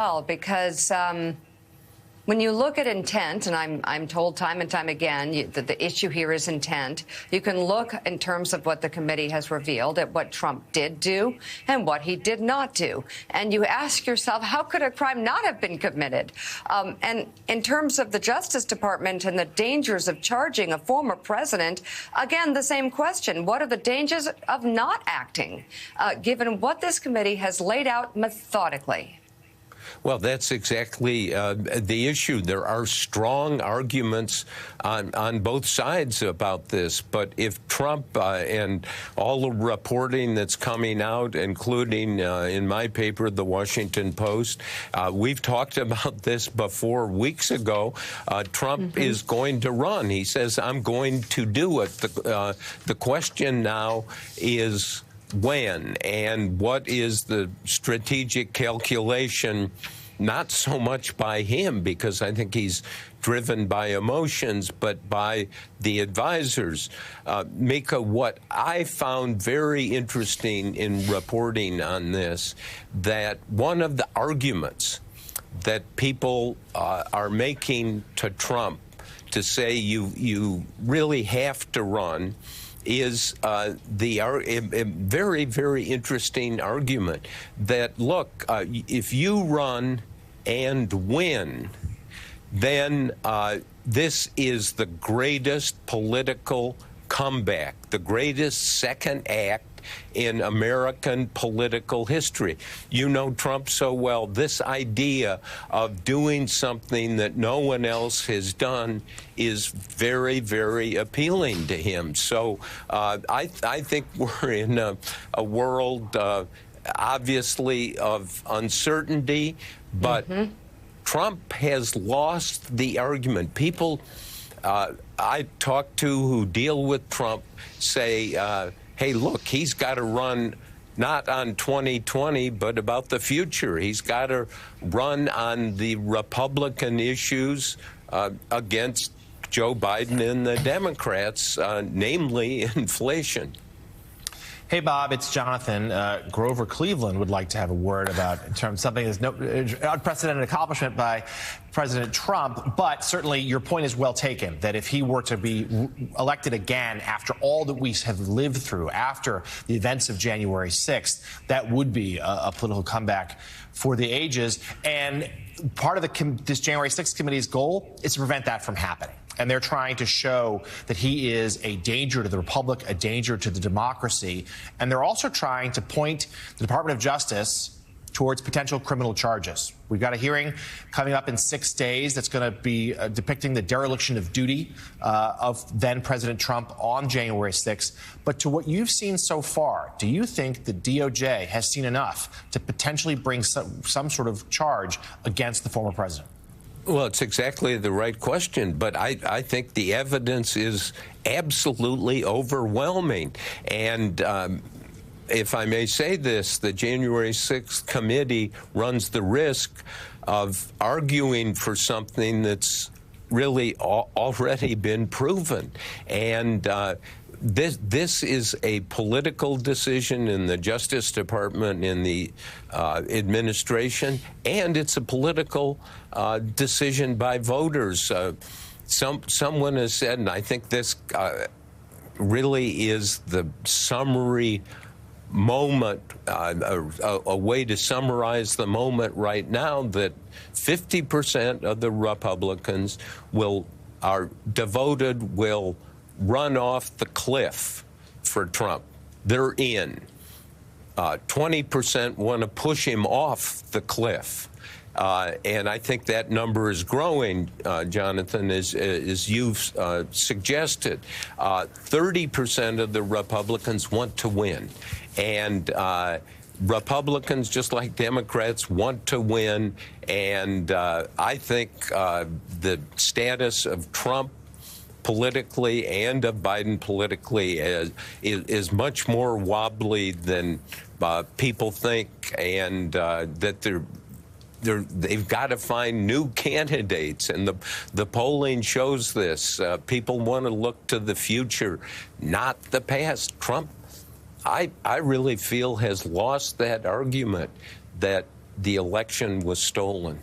Well, because when you look at intent, and I'm told time and time again that the issue here is intent, you can look in terms of what the committee has revealed at what Trump did do and what he did not do. And you ask yourself, how could a crime not have been committed? And in terms of the Justice Department and the dangers of charging a former president, again, the same question. What are the dangers of not acting, given what this committee has laid out methodically? Well, that's exactly the issue. There are strong arguments on both sides about this. But if Trump and all the reporting that's coming out, including in my paper, The Washington Post, we've talked about this before weeks ago. Trump is going to run. He says, I'm going to do it. The question now is when, and what is the strategic calculation, not so much by him, because I think he's driven by emotions, but by the advisors. Mika, what I found very interesting in reporting on this, that one of the arguments that people are making to Trump to say you really have to run is a very, very interesting argument that, look, if you run and win, then this is the greatest political comeback, the greatest second act in American political history. You know Trump so well. This idea of doing something that no one else has done is very, very appealing to him. So I think we're in a world, obviously, of uncertainty, but Trump has lost the argument. People I talk to who deal with Trump say, hey, look, he's got to run not on 2020, but about the future. He's got to run on the Republican issues against Joe Biden and the Democrats, namely inflation. Hey, Bob, it's Jonathan. Grover Cleveland would like to have a word about in terms of something that's no unprecedented accomplishment by President Trump. But certainly your point is well taken, that if he were to be elected again after all that we have lived through, after the events of January 6th, that would be a political comeback for the ages. And part of this January 6th committee's goal is to prevent that from happening. And they're trying to show that he is a danger to the republic, a danger to the democracy. And they're also trying to point the Department of Justice towards potential criminal charges. We've got a hearing coming up in 6 days that's going to be depicting the dereliction of duty of then-President Trump on January 6th. But to what you've seen so far, do you think the DOJ has seen enough to potentially bring some sort of charge against the former president? Well, it's exactly the right question, but I think the evidence is absolutely overwhelming. And if I may say this, the January 6th committee runs the risk of arguing for something that's really already been proven. And this is a political decision in the Justice Department, in the administration, and it's a political decision by voters. Someone has said, and I think this really is the summary moment, a way to summarize the moment right now, that 50% of the Republicans will run off the cliff for Trump. They're in. 20% want to push him off the cliff. And I think that number is growing, Jonathan, as you've suggested. 30% of the Republicans want to win. And Republicans, just like Democrats, want to win. And I think the status of Trump politically and of Biden politically is much more wobbly than people think, and that they've got to find new candidates, and the polling shows this. People want to look to the future, not the past. Trump, I really feel, has lost that argument that the election was stolen.